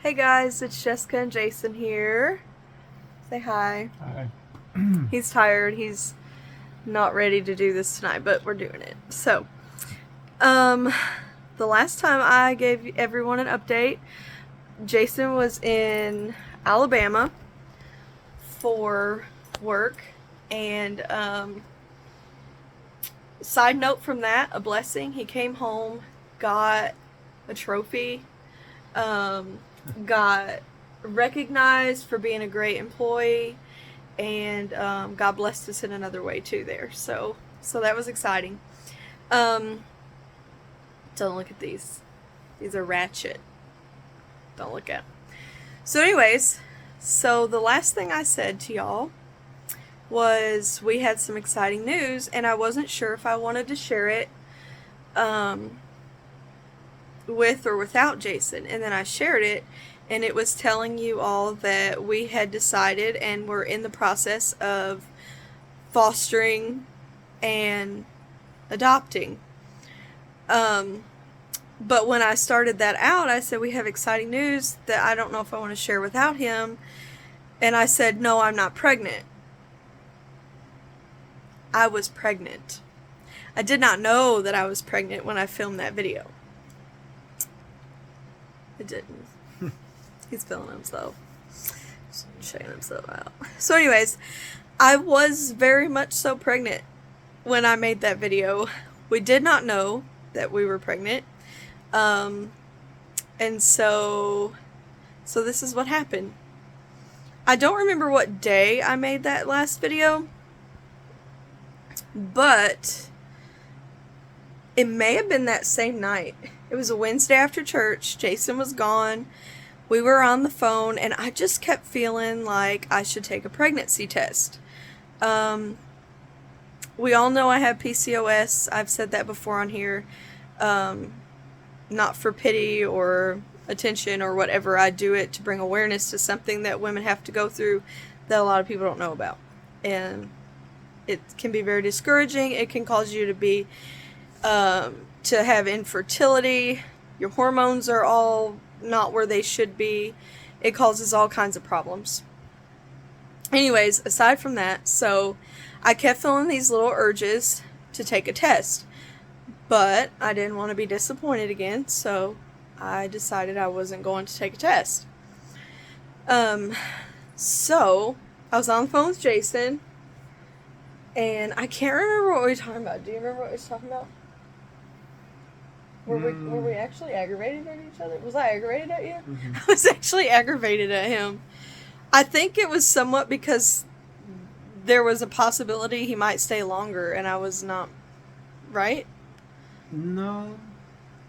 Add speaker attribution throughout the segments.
Speaker 1: Hey guys, it's Jessica and Jason here. Say hi.
Speaker 2: Hi.
Speaker 1: He's tired. He's not ready to do this tonight, but we're doing it. So, the last time I gave everyone an update, Jason was in Alabama for work, and side note from that, a blessing. He came home, got a trophy, got recognized for being a great employee, and God blessed us in another way too there. So that was exciting. Don't look at these. These are ratchet. Don't look at them. So anyways, so the last thing I said to y'all was we had some exciting news, and I wasn't sure if I wanted to share it with or without Jason. And then I shared it, and it was telling you all that we had decided and were in the process of fostering and adopting. But when I started that out, I said we have exciting news that I don't know if I want to share without him. And I said, no, I'm not pregnant. I was pregnant. I did not know that I was pregnant when I filmed that video. I didn't. He's feeling himself. Checking himself out. So anyways, I was very much so pregnant when I made that video. We did not know that we were pregnant. And so this is what happened. I don't remember what day I made that last video, but it may have been that same night. It was a Wednesday after church. Jason was gone. We were on the phone, and I just kept feeling like I should take a pregnancy test. We all know I have PCOS. I've said that before on here. Not for pity or attention or whatever. I do it to bring awareness to something that women have to go through that a lot of people don't know about. And it can be very discouraging. It can cause you to be, to have infertility. Your hormones are all not where they should be. It causes all kinds of problems. Anyways, aside from that, so I kept feeling these little urges to take a test. But I didn't want to be disappointed again, so I decided I wasn't going to take a test. So I was on the phone with Jason, and I can't remember what we were talking about. Do you remember what we were talking about? Were we actually aggravated at each other? Was I aggravated at you? Mm-hmm. I was actually aggravated at him. I think it was somewhat because there was a possibility he might stay longer, and I was not, right?
Speaker 2: No.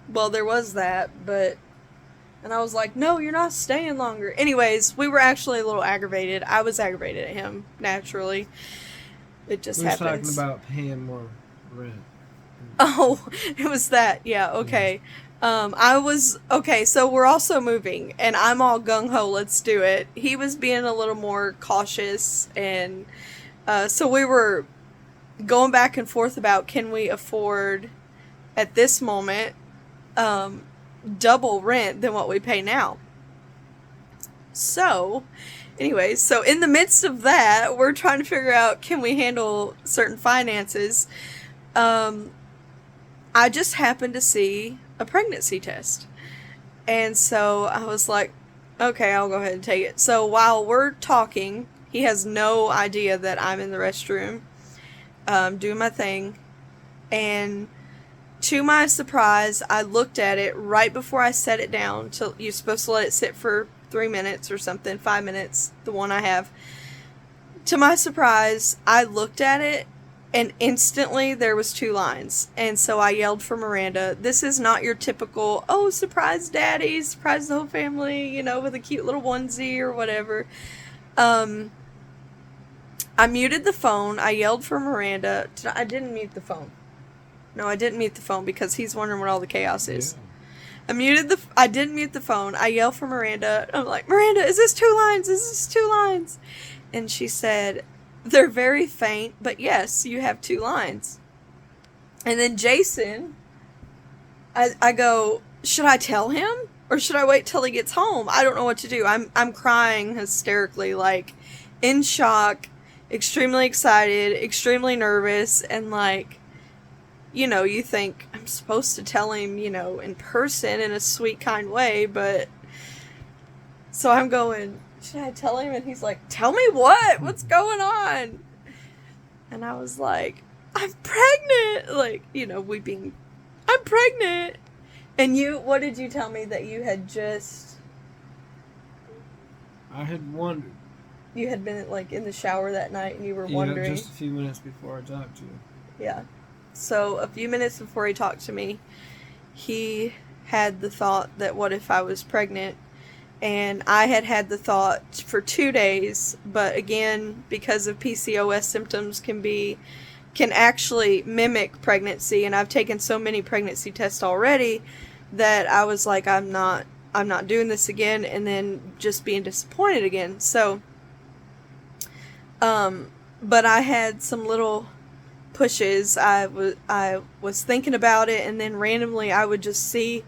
Speaker 1: Well, there was that, and I was like, no, you're not staying longer. Anyways, we were actually a little aggravated. I was aggravated at him, naturally. It just happens.
Speaker 2: We were talking about paying more rent.
Speaker 1: Oh, it was that. Yeah, okay. Okay, so we're also moving, and I'm all gung-ho, let's do it. He was being a little more cautious, and so we were going back and forth about, can we afford, at this moment, double rent than what we pay now. So, anyways, so in the midst of that, we're trying to figure out, can we handle certain finances? I just happened to see a pregnancy test. And so I was like, okay, I'll go ahead and take it. So while we're talking, he has no idea that I'm in the restroom, doing my thing. And to my surprise, I looked at it right before I set it down. You're supposed to let it sit for 3 minutes or something, 5 minutes, the one I have. To my surprise, I looked at it, and instantly there was 2 lines. And so I yelled for Miranda. This is not your typical, oh, surprise daddy, surprise the whole family, with a cute little onesie or whatever. I muted the phone. I yelled for Miranda. I didn't mute the phone. No, I didn't mute the phone because he's wondering what all the chaos is. Yeah. I didn't mute the phone. I yelled for Miranda. I'm like, Miranda, is this 2 lines? Is this 2 lines? And she said, they're very faint, but yes, you have 2 lines. And then Jason, I go, should I tell him? or should I wait till he gets home? I don't know what to do. I'm crying hysterically, like in shock, extremely excited, extremely nervous, and like, you think I'm supposed to tell him, in person in a sweet, kind way, but so I'm going, should I tell him? And he's like, tell me what? What's going on? And I was like, I'm pregnant. Like, weeping. I'm pregnant. And what did you tell me that you had just...
Speaker 2: I had wondered.
Speaker 1: You had been, like, in the shower that night and you were wondering.
Speaker 2: Yeah, just a few minutes before I talked to you.
Speaker 1: Yeah. So, a few minutes before he talked to me, he had the thought that what if I was pregnant? And I had the thought for 2 days, but again, because of PCOS symptoms can actually mimic pregnancy, and I've taken so many pregnancy tests already that I was like, I'm not doing this again, and then just being disappointed again. So, but I had some little pushes. I was thinking about it, and then randomly I would just see,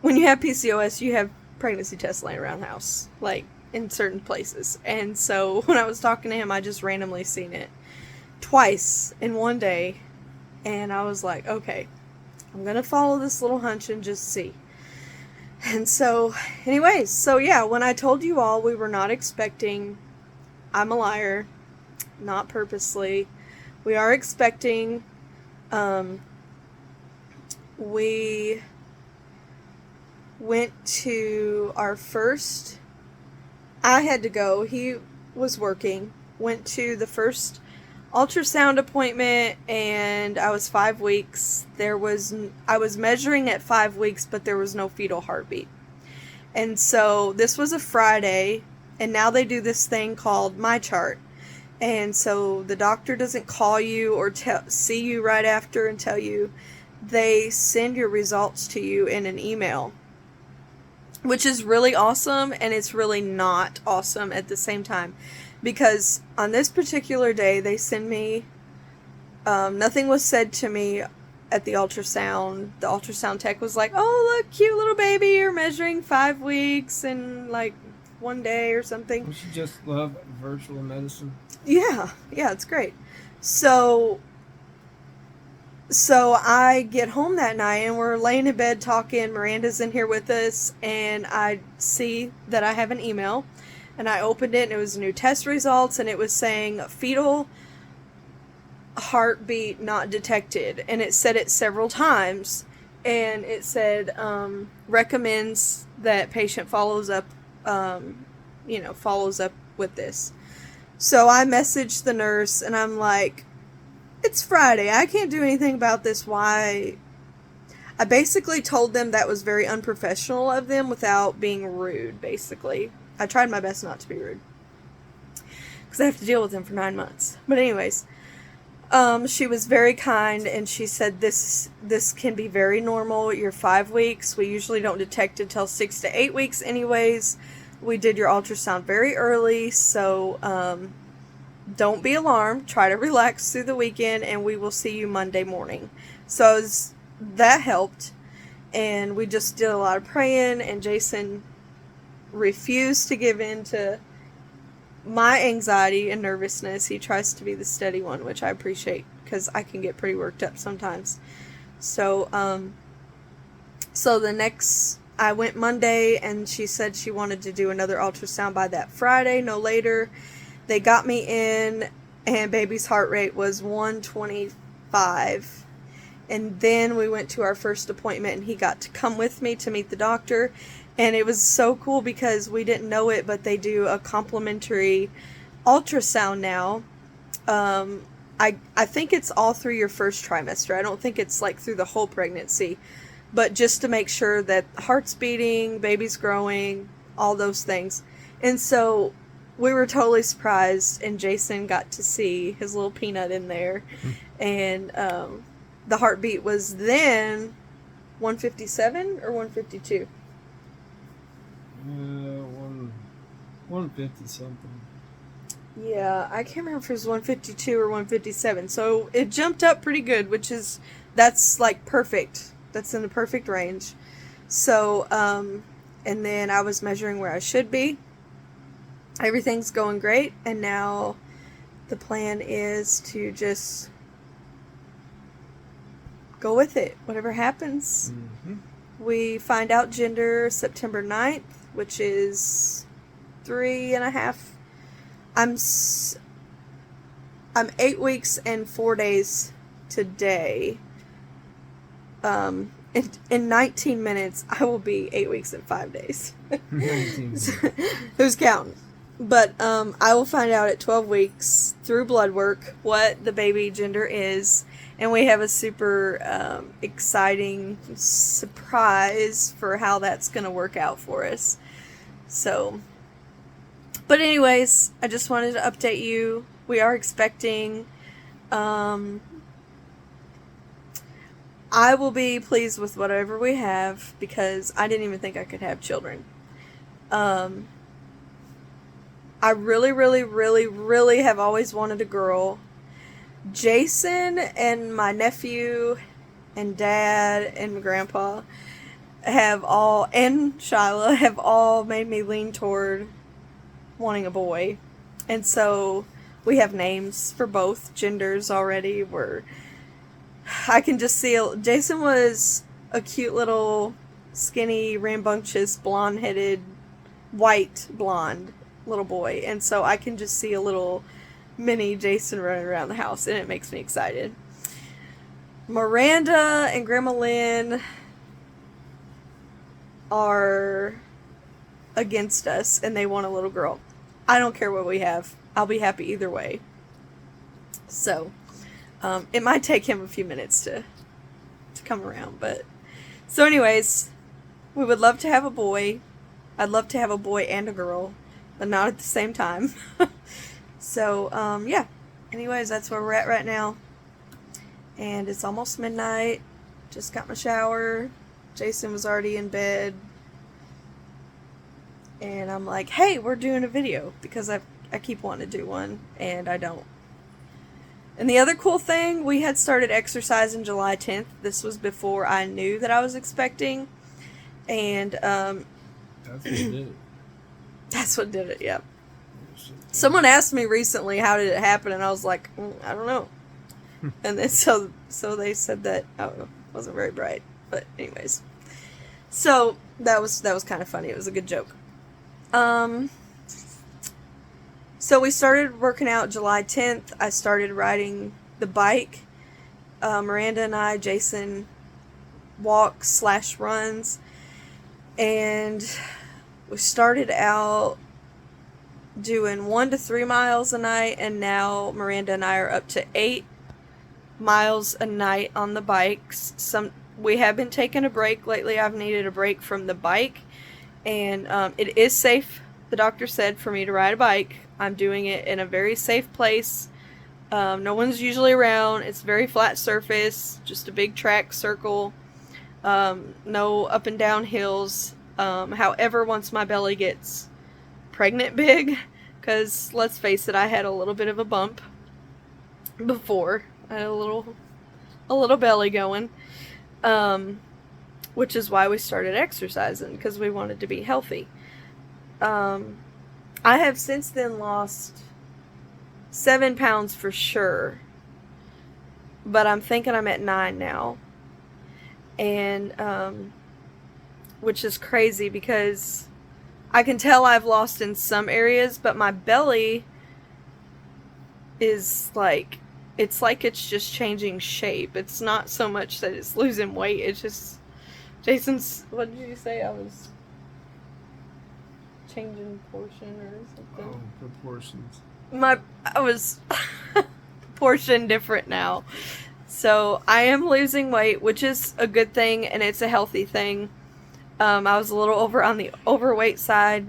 Speaker 1: when you have PCOS, you have pregnancy tests laying around the house, like in certain places. And so when I was talking to him, I just randomly seen it twice in one day, and I was like, okay, I'm gonna follow this little hunch and just see. And so anyways, so yeah, when I told you all we were not expecting, I'm a liar, not purposely, we are expecting, we went to our first, I had to go, he was working, went to the first ultrasound appointment, and I was 5 weeks. I was measuring at 5 weeks, but there was no fetal heartbeat. And so this was a Friday, and now they do this thing called My Chart. And so the doctor doesn't call you or see you right after and tell you. They send your results to you in an email, which is really awesome, and it's really not awesome at the same time, because on this particular day they send me, nothing was said to me at the ultrasound. The ultrasound tech was like, oh look, cute little baby, you're measuring 5 weeks and like 1 day or something.
Speaker 2: Don't you just love virtual medicine?
Speaker 1: Yeah, it's great. So I get home that night, and we're laying in bed talking. Miranda's in here with us, and I see that I have an email, and I opened it, and it was new test results, and it was saying fetal heartbeat not detected, and it said it several times, and it said recommends that patient follows up with this. So I messaged the nurse, and I'm like, it's Friday, I can't do anything about this. Why? I basically told them that was very unprofessional of them without being rude, basically. I tried my best not to be rude, because I have to deal with them for 9 months. But anyways, she was very kind, and she said this can be very normal. You're 5 weeks. We usually don't detect it till 6 to 8 weeks anyways. We did your ultrasound very early, so don't be alarmed. Try to relax through the weekend, and we will see you Monday morning. So that helped, and we just did a lot of praying, and Jason refused to give in to my anxiety and nervousness. He tries to be the steady one, which I appreciate, because I can get pretty worked up sometimes. So I went Monday, and she said she wanted to do another ultrasound by that Friday, no later. They got me in, and baby's heart rate was 125. And then we went to our first appointment, and he got to come with me to meet the doctor. And it was so cool, because we didn't know it, but they do a complimentary ultrasound now. I think it's all through your first trimester. I don't think it's like through the whole pregnancy. But just to make sure that heart's beating, baby's growing, all those things. And so we were totally surprised, and Jason got to see his little peanut in there. And the heartbeat was then 157 or 152?
Speaker 2: 150 something.
Speaker 1: Yeah, I can't remember if it was 152 or 157. So it jumped up pretty good, that's like perfect. That's in the perfect range. So, and then I was measuring where I should be. Everything's going great, and now the plan is to just go with it. Whatever happens. We find out gender September 9th, which is 3.5. I'm 8 weeks and 4 days today. In 19 minutes, I will be 8 weeks and 5 days. Who's counting? But I will find out at 12 weeks through blood work what the baby gender is. And we have a super exciting surprise for how that's going to work out for us. So, but anyways, I just wanted to update you. We are expecting. I will be pleased with whatever we have because I didn't even think I could have children. I really, really, really, really have always wanted a girl. Jason and my nephew and dad and my grandpa have all, and Shyla, have all made me lean toward wanting a boy. And so we have names for both genders already. I can just see, Jason was a cute little skinny, rambunctious, blonde-headed, white blonde little boy. And so I can just see a little mini Jason running around the house, and it makes me excited. Miranda and Grandma Lynn are against us, and they want a little girl. I don't care what we have. I'll be happy either way. So, it might take him a few minutes to come around, but... So anyways, we would love to have a boy. I'd love to have a boy and a girl, but not at the same time. So, yeah. Anyways, that's where we're at right now. And it's almost midnight. Just got my shower. Jason was already in bed. And I'm like, hey, we're doing a video. Because I keep wanting to do one. And I don't. And the other cool thing, we had started exercising July 10th. This was before I knew that I was expecting. And,
Speaker 2: That's what did it.
Speaker 1: That's what did it, yeah. Someone asked me recently how did it happen, and I was like, I don't know. And then so they said that I wasn't very bright, but anyways. So that was kind of funny. It was a good joke. So we started working out July 10th. I started riding the bike. Miranda and I, Jason, walks/runs, and we started out doing 1 to 3 miles a night, and now Miranda and I are up to 8 miles a night on the bikes. We have been taking a break lately. I've needed a break from the bike, and it is safe, the doctor said, for me to ride a bike. I'm doing it in a very safe place. No one's usually around. It's very flat surface, just a big track circle. No up and down hills. However, once my belly gets pregnant big, because let's face it, I had a little bit of a bump before. I had a little belly going, which is why we started exercising, because we wanted to be healthy. I have since then lost 7 pounds for sure, but I'm thinking I'm at 9 now, and which is crazy because I can tell I've lost in some areas, but my belly is like, it's just changing shape. It's not so much that it's losing weight. It's just, Jason's, what did you say? I was changing portion or something.
Speaker 2: Oh, proportions.
Speaker 1: I was proportion different now. So I am losing weight, which is a good thing, and it's a healthy thing. I was a little over on the overweight side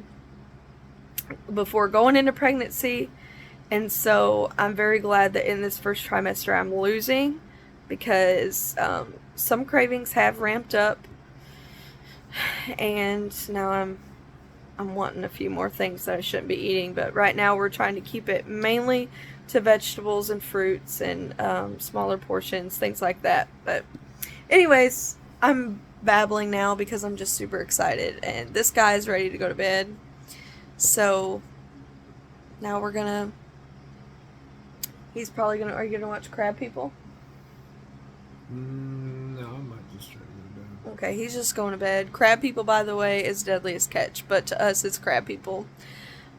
Speaker 1: before going into pregnancy, and so I'm very glad that in this first trimester I'm losing, because some cravings have ramped up, and now I'm wanting a few more things that I shouldn't be eating. But right now we're trying to keep it mainly to vegetables and fruits and smaller portions, things like that. But anyways, I'm babbling now because I'm just super excited. And this guy is ready to go to bed. So now we're gonna. He's probably gonna. Are you gonna watch Crab People?
Speaker 2: No, I might just try to go to bed.
Speaker 1: Okay, he's just going to bed. Crab People, by the way, is Deadliest Catch, but to us it's Crab People.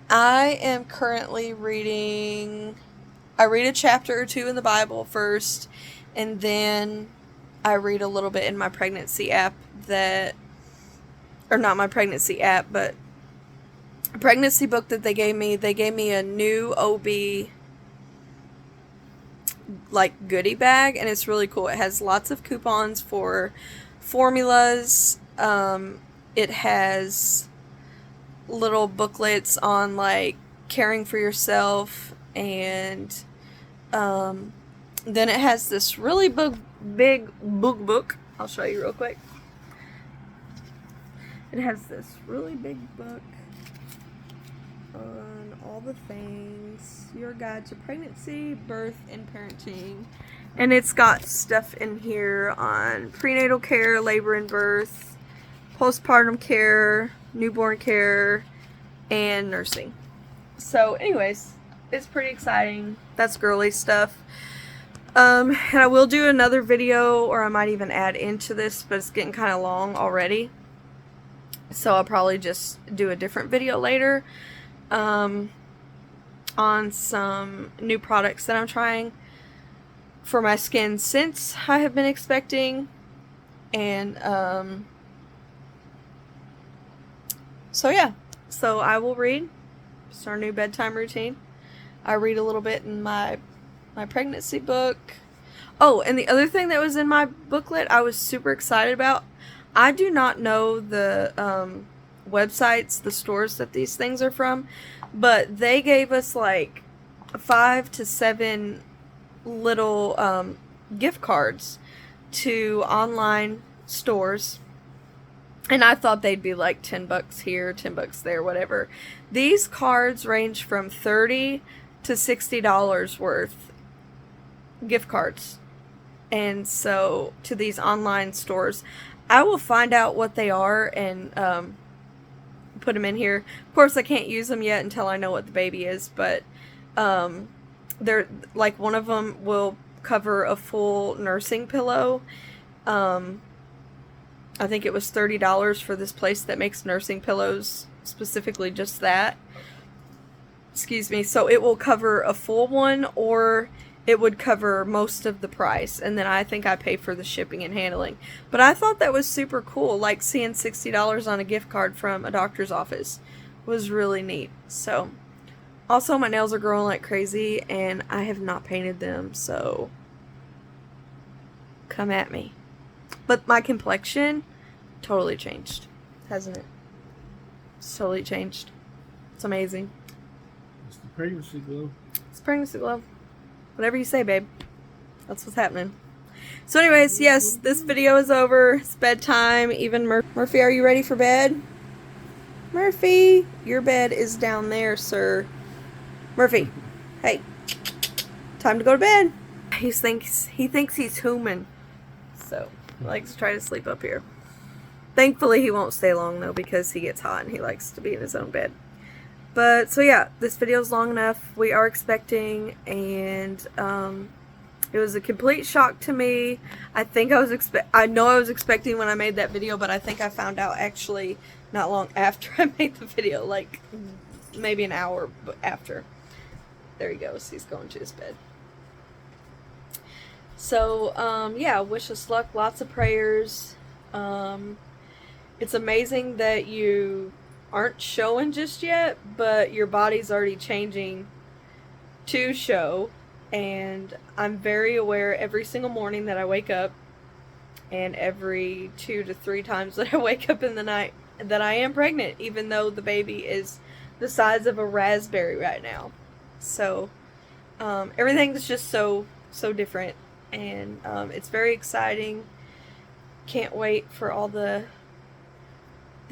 Speaker 1: I am currently reading. I read a chapter or two in the Bible first, and then I read a little bit in my pregnancy app or not my pregnancy app, but a pregnancy book that they gave me. They gave me a new OB like goodie bag, and it's really cool. It has lots of coupons for formulas. It has little booklets on like caring for yourself, and then it has this really big book. I'll show you real quick. It has this really big book on all the things, your guide to pregnancy, birth, and parenting. And it's got stuff in here on prenatal care, labor and birth, postpartum care, newborn care, and nursing. So anyways, it's pretty exciting. That's girly stuff. And I will do another video, or I might even add into this, but it's getting kind of long already. So I'll probably just do a different video later on some new products that I'm trying for my skin since I have been expecting. And so yeah, so I will read. It's our new bedtime routine. I read a little bit in my pregnancy book. Oh, and the other thing that was in my booklet I was super excited about. I do not know the websites, the stores that these things are from, but they gave us like 5 to 7 little gift cards to online stores. And I thought they'd be like $10 here, $10 there, whatever. These cards range from $30 to $60 worth gift cards. And so to these online stores, I will find out what they are and put them in here. Of course, I can't use them yet until I know what the baby is, but they're like, one of them will cover a full nursing pillow. I think it was $30 for this place that makes nursing pillows, specifically just that. Excuse me. So it will cover a full one, or it would cover most of the price, and then I think I pay for the shipping and handling. But I thought that was super cool, like seeing $60 on a gift card from a doctor's office was really neat. So, also my nails are growing like crazy, and I have not painted them, so come at me. But my complexion totally changed, hasn't it? It's totally changed. It's amazing.
Speaker 2: It's the pregnancy glow.
Speaker 1: It's pregnancy glow. Whatever you say, babe. That's what's happening. So anyways, yes, this video is over. It's bedtime. Even Murphy, are you ready for bed? Murphy, your bed is down there, sir. Murphy, hey. Time to go to bed. He thinks he's human. So, he likes to try to sleep up here. Thankfully, he won't stay long, though, because he gets hot and he likes to be in his own bed. But, so yeah, this video is long enough. We are expecting, and it was a complete shock to me. I think I know I was expecting when I made that video, but I think I found out actually not long after I made the video, like maybe an hour after. There he goes. He's going to his bed. So, yeah, wish us luck. Lots of prayers. It's amazing that you aren't showing just yet, but your body's already changing to show. And I'm very aware every single morning that I wake up, and every 2 to 3 times that I wake up in the night, that I am pregnant, even though the baby is the size of a raspberry right now. So, everything's just so different, and it's very exciting. Can't wait for all the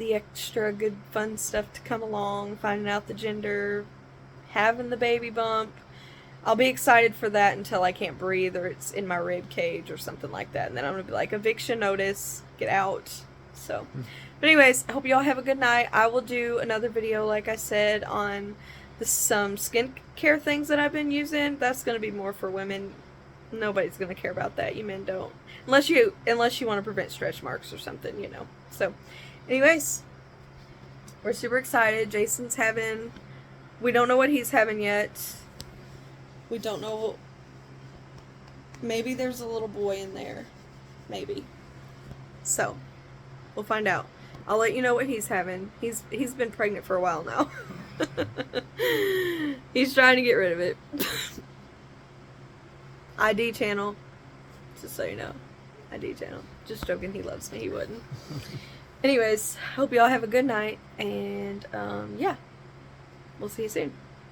Speaker 1: extra good fun stuff to come along, finding out the gender, having the baby bump. I'll be excited for that until I can't breathe, or it's in my rib cage or something like that, and then I'm gonna be like, eviction notice, get out. So, but anyways, I hope y'all have a good night. I will do another video, like I said, on some skincare things that I've been using. That's going to be more for women. Nobody's going to care about that. You men don't. Unless you want to prevent stretch marks or something, you know. So, anyways, we're super excited. Jason's having, we don't know what he's having yet. We don't know. Maybe there's a little boy in there. Maybe. So, we'll find out. I'll let you know what he's having. He's been pregnant for a while now. He's trying to get rid of it. ID channel. Just so you know. ID channel. Just joking, he loves me. He wouldn't. Anyways, hope y'all have a good night. And, yeah. We'll see you soon.